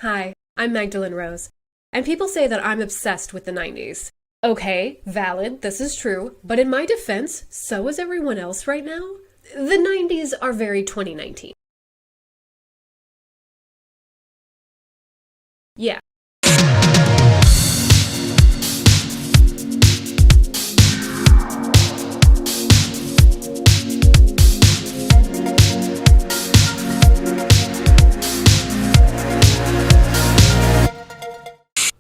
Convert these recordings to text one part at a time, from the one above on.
Hi, I'm Magdalen Rose, and people say that I'm obsessed with the 90s. Okay, valid, this is true, but in my defense, so is everyone else right now. The 90s are very 2019. Yeah.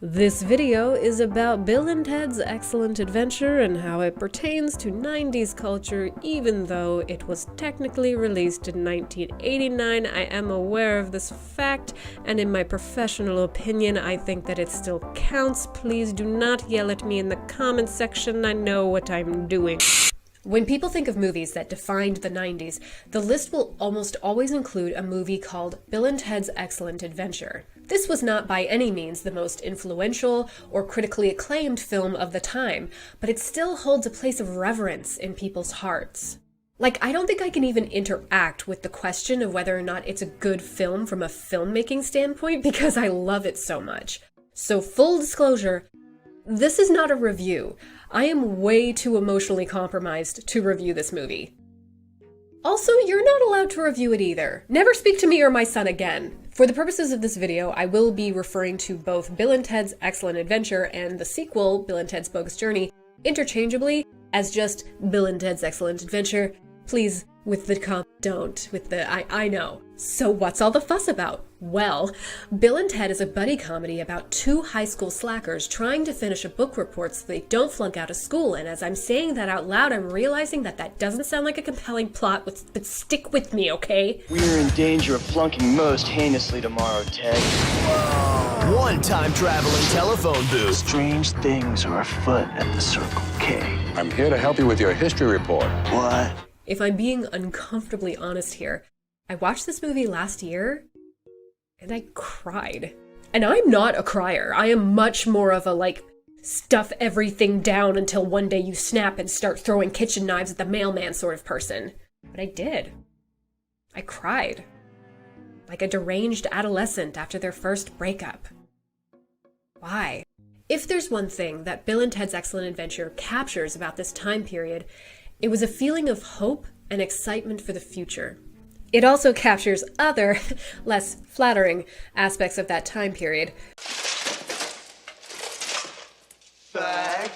This video is about Bill and Ted's Excellent Adventure and how it pertains to 90s culture even though it was technically released in 1989. I am aware of this fact, and in my professional opinion, I think that it still counts. Please do not yell at me in the comment section, I know what I'm doing. When people think of movies that defined the 90s, the list will almost always include a movie called Bill and Ted's Excellent Adventure. This was not by any means the most influential or critically acclaimed film of the time, but it still holds a place of reverence in people's hearts. Like, I don't think I can even interact with the question of whether or not it's a good film from a filmmaking standpoint because I love it so much. So full disclosure, this is not a review. I am way too emotionally compromised to review this movie. Also, you're not allowed to review it either. Never speak to me or my son again. For the purposes of this video, I will be referring to both Bill and Ted's Excellent Adventure and the sequel, Bill and Ted's Bogus Journey, interchangeably as just Bill and Ted's Excellent Adventure. Please, with the don't, with the I know. So what's all the fuss about? Well, Bill and Ted is a buddy comedy about two high school slackers trying to finish a book report so they don't flunk out of school, and as I'm saying that out loud, I'm realizing that that doesn't sound like a compelling plot, but stick with me, okay? We're in danger of flunking most heinously tomorrow, Ted. Whoa. One time traveling telephone booth. Strange things are afoot at the Circle K. I'm here to help you with your history report. What? If I'm being uncomfortably honest here, I watched this movie last year, and I cried. And I'm not a crier. I am much more of a, stuff everything down until one day you snap and start throwing kitchen knives at the mailman sort of person. But I did. I cried. Like a deranged adolescent after their first breakup. Why? If there's one thing that Bill and Ted's Excellent Adventure captures about this time period, it was a feeling of hope and excitement for the future. It also captures other, less flattering aspects of that time period. Fact.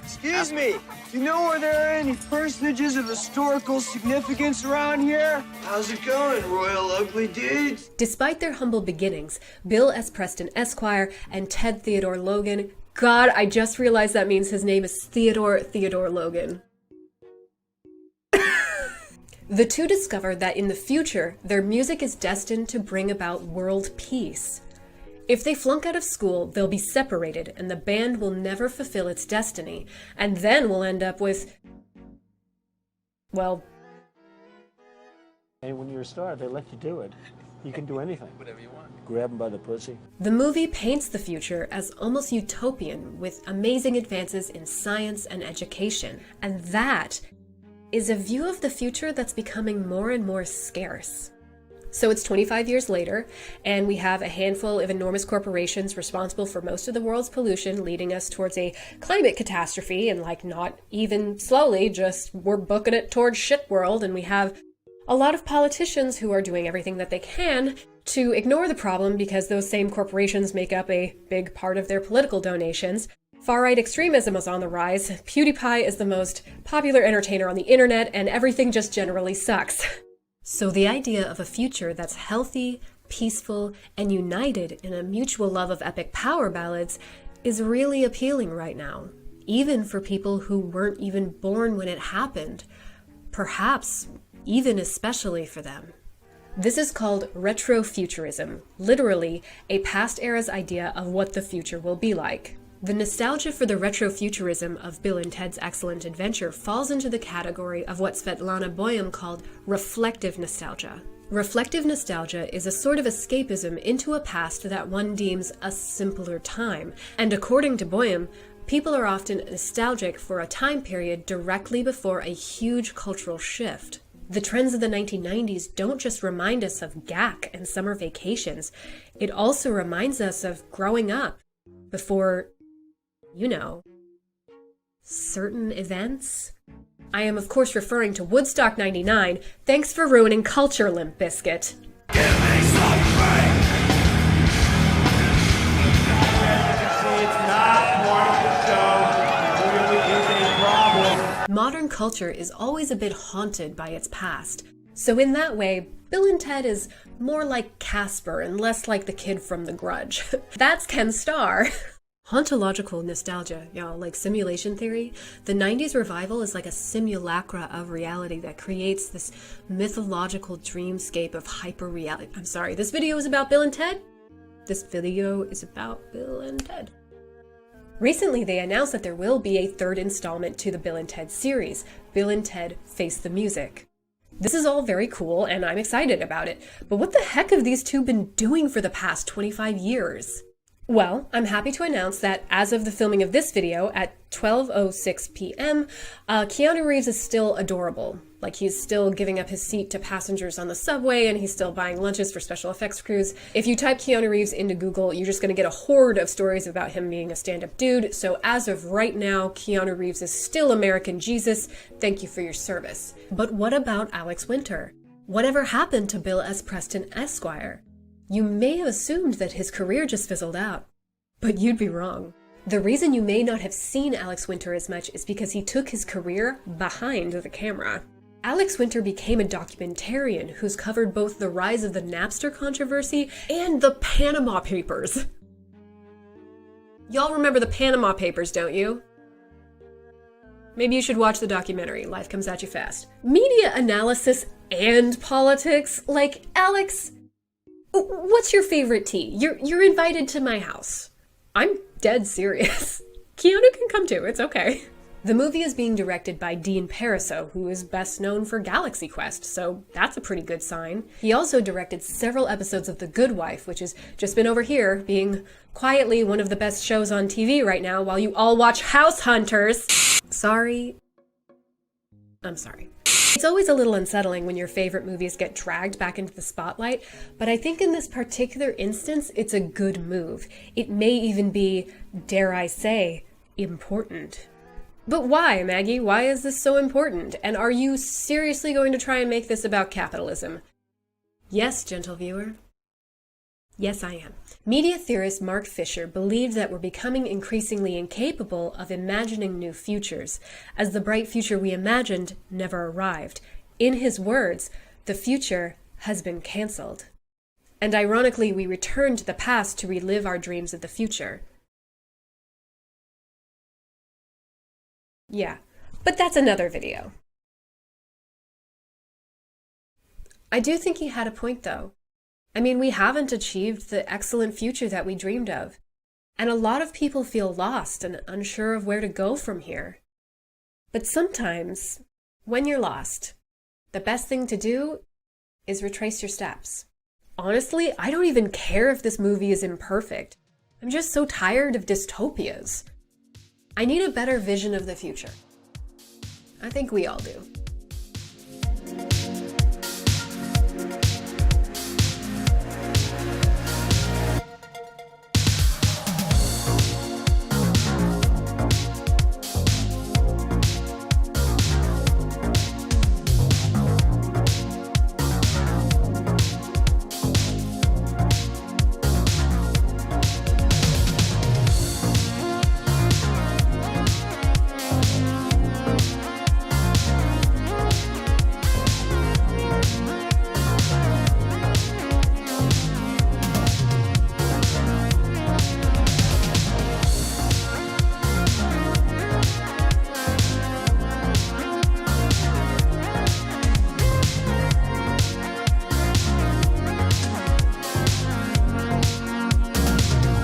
Excuse me, do you know where there are any personages of historical significance around here? How's it going, Royal Ugly Dudes? Despite their humble beginnings, Bill S. Preston Esquire and Ted Theodore Logan, God, I just realized that means his name is Theodore Logan. The two discover that in the future, their music is destined to bring about world peace. If they flunk out of school, they'll be separated and the band will never fulfill its destiny, and then we'll end up with, well... And when you're a star, they let you do it. You can do anything. Whatever you want. Grab them by the pussy. The movie paints the future as almost utopian, with amazing advances in science and education, and that is a view of the future that's becoming more and more scarce. So it's 25 years later, and we have a handful of enormous corporations responsible for most of the world's pollution, leading us towards a climate catastrophe, and not even slowly, just we're booking it towards shit world, and we have a lot of politicians who are doing everything that they can to ignore the problem because those same corporations make up a big part of their political donations. Far-right extremism is on the rise, PewDiePie is the most popular entertainer on the internet, and everything just generally sucks. So the idea of a future that's healthy, peaceful, and united in a mutual love of epic power ballads is really appealing right now, even for people who weren't even born when it happened. Perhaps even especially for them. This is called Retrofuturism, literally a past era's idea of what the future will be like. The nostalgia for the retrofuturism of Bill and Ted's Excellent Adventure falls into the category of what Svetlana Boym called reflective nostalgia. Reflective nostalgia is a sort of escapism into a past that one deems a simpler time, and according to Boym, people are often nostalgic for a time period directly before a huge cultural shift. The trends of the 1990s don't just remind us of GAC and summer vacations, it also reminds us of growing up before, you know, certain events. I am of course referring to Woodstock 99. Thanks for ruining culture, Limp Bizkit. Modern culture is always a bit haunted by its past. So in that way, Bill and Ted is more like Casper and less like the kid from The Grudge. That's Ken Starr. Hauntological nostalgia, y'all, like simulation theory. The 90s revival is like a simulacra of reality that creates this mythological dreamscape of hyper-reality. I'm sorry, this video is about Bill and Ted? This video is about Bill and Ted. Recently, they announced that there will be a third installment to the Bill and Ted series, Bill and Ted Face the Music. This is all very cool, and I'm excited about it, but what the heck have these two been doing for the past 25 years? Well, I'm happy to announce that as of the filming of this video at 12:06 p.m., Keanu Reeves is still adorable. Like, he's still giving up his seat to passengers on the subway, and he's still buying lunches for special effects crews. If you type Keanu Reeves into Google, you're just gonna get a horde of stories about him being a stand-up dude. So as of right now, Keanu Reeves is still American Jesus. Thank you for your service. But what about Alex Winter? Whatever happened to Bill S. Preston Esquire? You may have assumed that his career just fizzled out, but you'd be wrong. The reason you may not have seen Alex Winter as much is because he took his career behind the camera. Alex Winter became a documentarian who's covered both the rise of the Napster controversy and the Panama Papers. Y'all remember the Panama Papers, don't you? Maybe you should watch the documentary, Life Comes At You Fast. Media analysis and politics? Like, Alex, what's your favorite tea? You're invited to my house. I'm dead serious. Keanu can come too, it's okay. The movie is being directed by Dean Pariseau, who is best known for Galaxy Quest, so that's a pretty good sign. He also directed several episodes of The Good Wife, which has just been over here, being quietly one of the best shows on TV right now while you all watch House Hunters. Sorry. I'm sorry. It's always a little unsettling when your favorite movies get dragged back into the spotlight, but I think in this particular instance, it's a good move. It may even be, dare I say, important. But why, Maggie? Why is this so important? And are you seriously going to try and make this about capitalism? Yes, gentle viewer. Yes, I am. Media theorist Mark Fisher believed that we're becoming increasingly incapable of imagining new futures, as the bright future we imagined never arrived. In his words, the future has been cancelled. And ironically, we return to the past to relive our dreams of the future. Yeah, but that's another video. I do think he had a point, though. I mean, we haven't achieved the excellent future that we dreamed of, and a lot of people feel lost and unsure of where to go from here. But sometimes, when you're lost, the best thing to do is retrace your steps. Honestly, I don't even care if this movie is imperfect. I'm just so tired of dystopias. I need a better vision of the future. I think we all do.